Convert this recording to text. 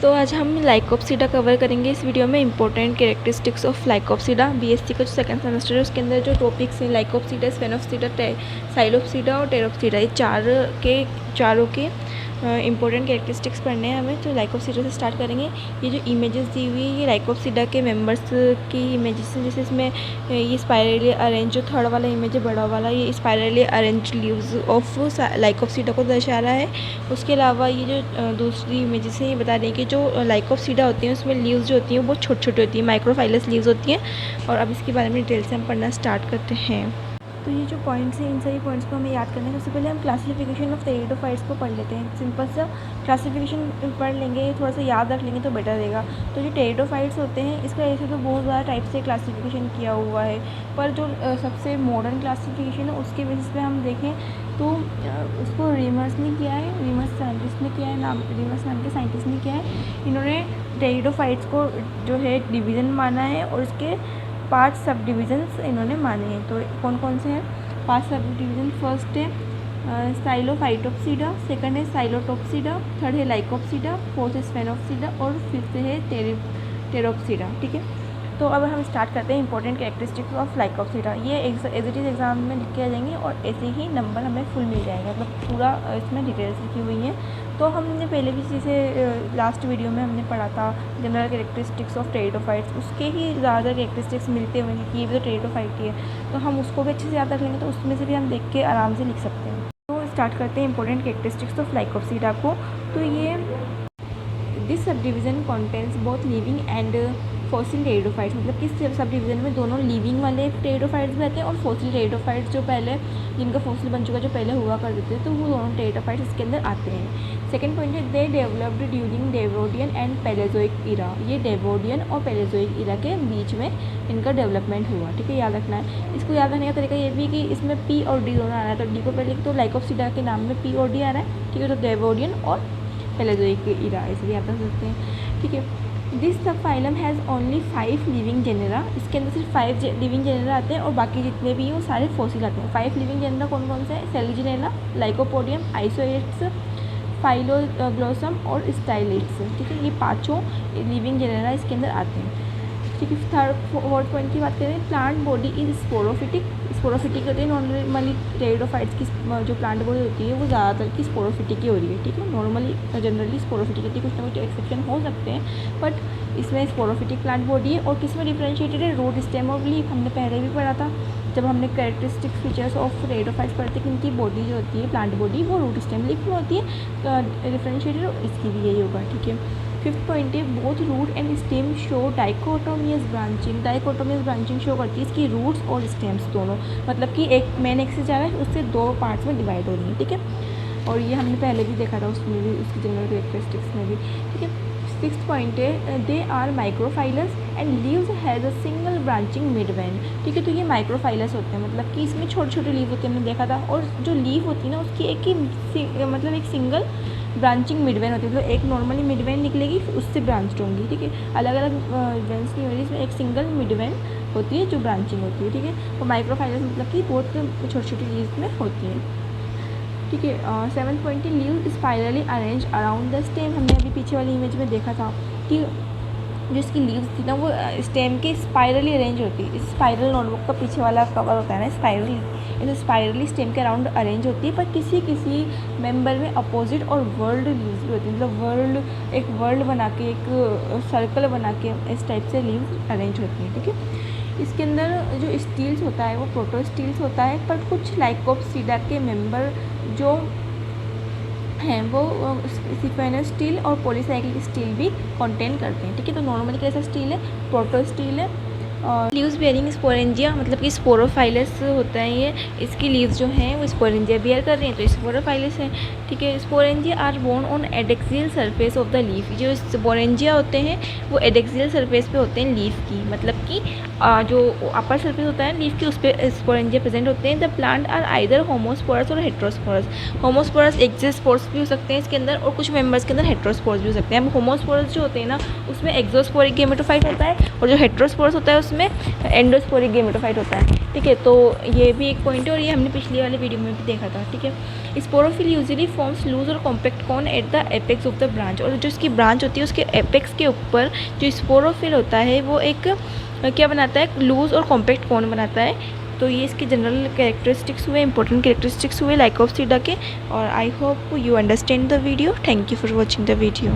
तो आज हम लाइकोप्सिडा कवर करेंगे इस वीडियो में। Important characteristics of Lycopsida. BSc का जो सेकंड सेमेस्टर है उसके अंदर जो टॉपिक्स हैं लाइकोप्सिडा, स्फेनोप्सिडा, साइलोप्सिडा और टेरोप्सिडा, ये चारों के इंपॉर्टेंट कैरेक्टरिस्टिक्स पढ़ने हैं हमें। तो लाइकोप्सिडा से स्टार्ट करेंगे। ये जो इमेजेस दी हुई है ये लाइकोप्सिडा के मेंबर्स की इमेजेस हैं। जैसे इसमें ये स्पाइरली अरेंज, जो थर्ड वाला इमेज है बड़ा वाला, ये spirally arrange leaves of Lycopsida को दर्शा रहा है। उसके अलावा ये जो दूसरी इमेजेस हैं ये बता रही है कि जो लाइकोप्सिडा होती हैं उसमें लीव्स जो होती हैं वो बहुत छोटी छोटी होती हैं, माइक्रोफाइलस लीव्स होती हैं। और अब इसके बारे में डिटेल से हम पढ़ना स्टार्ट करते हैं। तो ये जो पॉइंट्स हैं इन सभी पॉइंट्स को हमें याद करना है। सबसे पहले हम क्लासिफिकेशन ऑफ टेरिडोफाइट्स को पढ़ लेते हैं। सिंपल सा क्लासिफिकेशन पढ़ लेंगे, थोड़ा सा याद रख लेंगे तो बेटर रहेगा। तो जो टेरिडोफाइट्स होते हैं इसका ऐसे तो बहुत ज़्यादा टाइप से क्लासिफिकेशन किया हुआ है, पर जो सबसे मॉडर्न क्लासिफिकेशन है उसके बेसिस पे हम देखें तो उसको रीमर्स ने किया है, रीमर्स साइंटिस्ट ने किया है, रीमर्स नाम के साइंटिस्ट ने किया है। इन्होंने टेरिडोफाइट्स को जो है डिवीज़न माना है और इसके 5 सब डिविजन्स इन्होंने माने हैं। तो कौन कौन से हैं 5 सब डिवीज़न? फर्स्ट है साइलोफाइटोप्सिडा, सेकंड है साइलोटोप्सिडा, थर्ड है लाइकोप्सिडा, फोर्थ है स्फेनोप्सिडा और फिफ्थ है टेरोप्सिडा। ठीक है, तो अब हम स्टार्ट करते हैं इंपॉर्टेंट कैरेक्टरिस्टिक्स ऑफ लाइकोप्सिडा। ये एज इट इज़ एग्जाम में लिख के आ जाएंगे और ऐसे ही नंबर हमें फुल मिल जाएगा, मतलब पूरा इसमें डिटेल्स लिखी हुई हैं। तो हमने पहले भी जैसे लास्ट वीडियो में हमने पढ़ा था जनरल कैरेक्टरिस्टिक्स ऑफ टेरिडोफाइट्स, उसके ही ज़्यादा कैरेक्टरिस्टिक्स मिलते हुए कि ये भी तो टेरिडोफाइट ही है, तो हम उसको भी अच्छे से याद रख लेंगे। तो उसमें से भी हम देख के आराम से लिख सकते हैं। तो स्टार्ट करते हैं इंपॉर्टेंट कैरेक्टरिस्टिक्स ऑफ लाइकोप्सिडा को। तो ये this sub division contains both living and fossil pteridophytes, मतलब किस सब डिवीज़न में दोनों लिविंग वाले टेरिडोफाइट्स भी रहते हैं और फॉसिल टेरिडोफाइट्स जो पहले जिनका फॉसिल बन चुका जो पहले हुआ करते थे, तो वो दोनों टेरिडोफाइट्स इसके अंदर आते हैं। सेकंड पॉइंट है दे डेवलप्ड ड्यूरिंग डेवोडियन एंड पैलेजोइक इरा। ये डेवोडियन और पैलेजोइक इरा के बीच में इनका डेवलपमेंट हुआ। ठीक है, याद रखना है। इसको याद रखने का तरीका ये भी कि इसमें पी और डी दोनों आ रहा है। तो डी को पहले तो लाइकोप्सिडा के नाम में पी और डी आ रहा है। ठीक है, तो डेवोडियन और पैलेजोइक इरा ऐसे याद रख सकते हैं। ठीक है, दिस सब phylum has only 5 living genera. इसके अंदर सिर्फ 5 लिविंग जेनेरा आते हैं और बाकी जितने भी हैं वो सारे फॉसिल आते हैं। 5 लिविंग जेनेरा कौन कौन से हैं? सेलिजिनेला, लाइकोपोडियम, आइसोएट्स, फाइलोग्लोसम और स्टाइलिट्स। ठीक है, ये 5 लिविंग जेनेरा इसके अंदर आते हैं। ठीक है, थर्ड फोर्थ पॉइंट की बात करें, plant body is sporophytic. Sporophytic होती है नॉर्मली टेरिडोफाइट्स की जो प्लांट बॉडी होती है वो ज़्यादातर की स्पोरोफिटिक ही हो रही है। ठीक है, नॉर्मली जनरली स्पोरोफिटिक होती है, कुछ ना कुछ एक्सेप्शन हो सकते हैं, बट इसमें स्पोरोफिटिक प्लांट बॉडी है। और किस में डिफरेंशिएटेड है? रूट, स्टेम और लीफ। हमने पहले भी पढ़ा था जब हमने कैरेक्टरिस्टिक फीचर्स ऑफ टेरिडोफाइट्स पढ़ते कि इनकी बॉडी जो होती है प्लांट बॉडी वो रूट, स्टेम, लीफ में होती है डिफरेंशिएटेड, और इसकी भी यही होगा। ठीक है, फिफ्थ पॉइंट है both root and stem show dichotomous branching. Dichotomous branching show करती है इसकी रूट्स और स्टेम्स दोनों, मतलब कि एक मेन एक्सिस जा रहा है उससे 2 पार्ट्स में डिवाइड हो रही है। ठीक है, और ये हमने पहले भी देखा था उसमें भी, उसकी जनरल कैरेक्टरिस्टिक्स में भी। ठीक है, सिक्स्थ पॉइंट है they are microphyllous and leaves has a single branching midvein. ठीक है, तो ये माइक्रोफाइलस होते हैं, मतलब कि इसमें छोटे छोटे लीव होते हैं, हमने देखा था। और जो लीव होती है ना उसकी एक ही मतलब एक सिंगल ब्रांचिंग मिडवेन होती है, मतलब एक नॉर्मली मिडवेन निकलेगी फिर उससे ब्रांच होंगी। ठीक है, अलग अलग वेन्स नहीं हो रही, इसमें एक सिंगल मिडवेन होती है जो ब्रांचिंग होती है। ठीक है, तो माइक्रोफाइलस मतलब कि बहुत छोटी छोटी लीव्स में होती है। ठीक है, 7th पॉइंट है leave spirally arrange around the stem. हमने अभी पीछे वाली इमेज में देखा था कि जो इसकी लीव्स थी ना वो स्टेम के स्पाइरली अरेंज होती है। इस स्पाइरल नोटबुक का पीछे वाला कवर होता है ना स्पाइरली, इसे स्पाइरली स्टेम के अराउंड अरेंज होती है। पर किसी किसी मेंबर में अपोजिट और वर्ल्ड लीव्स भी होती है, मतलब एक वर्ल्ड बना के एक सर्कल बना के इस टाइप से लीव्स अरेंज होती हैं। ठीक है, इसके अंदर जो स्टील्स होता है वो प्रोटो स्टील्स होता है, पर कुछ लाइकोप्सिडा के मेंबर जो हैं वो सिफेनस स्टील और पॉलीसाइक्लिक स्टील भी कंटेन करते हैं। ठीक है, तो नॉर्मली कैसा स्टील है? प्रोटो स्टील है। और लीव्स बेयरिंग स्पोरेंजिया, मतलब कि स्पोरोफाइलस होता है ये, इसकी लीव्स जो हैं वो स्पोरेंजिया बेयर कर रही हैं तो स्पोरोफाइलस है। ठीक है, sporangia are borne on adaxial surface of the leaf. जो स्पोरेंजिया होते हैं वो एडेक्सियल सरफेस पे होते हैं लीफ की, मतलब कि जो अपर सरफेस होता है लीफ की उस पर स्पोरेंजिया प्रेजेंट होते हैं। The plant are either homosporous और हेट्रोस्पोरस। होमोस्पोरस एक्सोस्पोर्स भी हो सकते हैं इसके अंदर, और कुछ मेंबर्स के अंदर हेट्रोस्पोरस भी हो सकते हैं। अब होमोस्पोरस जो होते हैं ना उसमें एक्सोस्पोरिक गेमेटोफाइट होता है, और जो हेट्रोस्पोरस होता है उसमें एंडोस्पोरिक गेमेटोफाइट होता है। ठीक है, तो ये भी एक पॉइंट है, और ये हमने पिछली वाले वीडियो में भी देखा था। ठीक है, स्पोरोफिल यूजुअली फॉर्म्स लूज और compact cone at the apex of the branch, और जो इसकी ब्रांच होती है उसके एपेक्स के ऊपर जो स्पोरोफिल होता है वो एक क्या बनाता है, लूज और कॉम्पैक्ट कोन बनाता है। तो ये इसके जनरल कैरेक्टरिस्टिक्स हुए, इंपॉर्टेंट कैरेक्टरिस्टिक्स हुए लाइकोप्सिडा के। और I hope you understand the video. Thank you for watching the video.